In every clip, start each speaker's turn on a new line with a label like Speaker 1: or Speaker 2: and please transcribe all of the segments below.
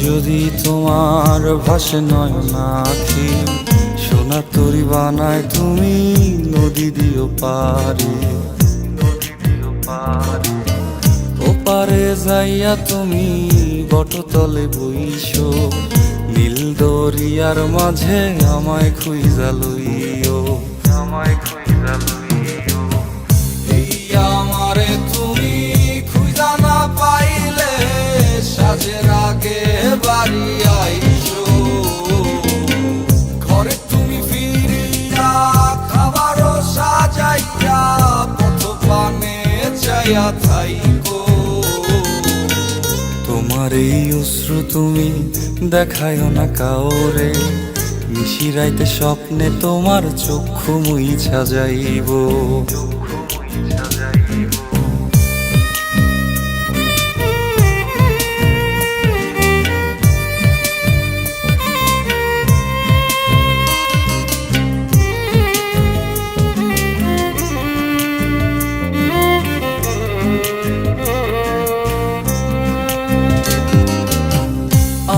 Speaker 1: যদি তোমার ভাসে নয়ন আঁখি, সোনা তরি বানায় তুমি নদী দিও পারে। ওপারে যাইয়া তুমি বটতলে বইসো, নীল দরিয়ার মাঝে আমায় খুঁজা লইও, আমায় খুঁজা লইও। এই আমারে তুমি খুঁজা না পাইলে সাজের আগে বাড়ি আইসো, ঘরে তুমি ফিরিয়া খাবারও সাজাইয়া পথ পানে চাইয়া থাইকো। তোমার এই অশ্রু তুমি দেখায়ও না কাউরে, নিশিরাইতে স্বপ্নে তোমার চক্ষু মুইছা যাইব।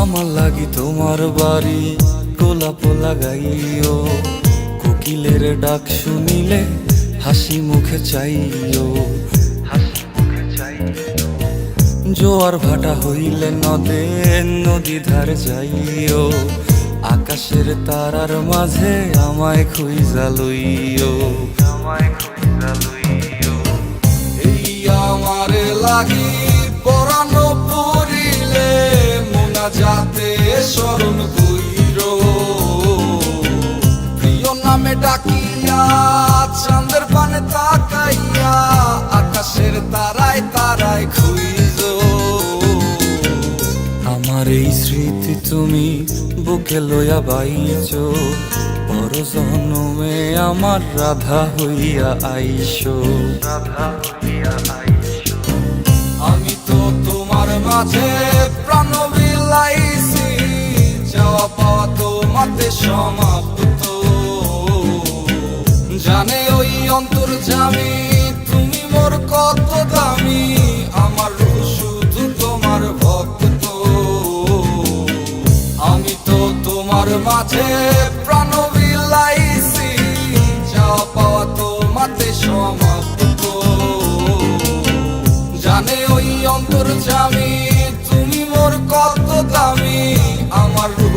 Speaker 1: আমার লাগি তোমার বাড়ি গোলাপ লাগাইও, কোকিলের ডাক শুনিলে হাসি মুখে চাইও, হাসি মুখে চাইও। জোয়ার ভাটা হইলে নদে নদী ধারে যাইও, আকাশের তারার মাঝে আমায় খুঁজা লইও, আমায় খুঁজা লইও। এই আমারে লাগি পরানো পড়িলে যাতে স্মরণ কইরো, প্রিয় নামে ডাকিয়া চাঁদের পানে তাকাইয়া আকাশের তারায় তারায় খুঁজো। আমার এই স্মৃতি তুমি বুকে লইয়া বাইছো, বড় জনমে আমার রাধা হইয়া আইসো, রাধা হইয়া আইসো। আমি তো তোমার মাঝে প্রাণ বিলাইছি, যাওয়া পাওয়া তোমাতে সমাপ্ত। জানে ওই অন্তর্যামী তুমি মোর কত দামি, আমার রূহ শুধু তোমার ভক্ত। আমি তো তোমার মাঝে প্রাণ বিলাইছি, যাওয়া পাওয়া তোমাতে সমাপ্ত। জানে ওই অন্তর্যামী তুমি মোর কত দামি, আমার রূহ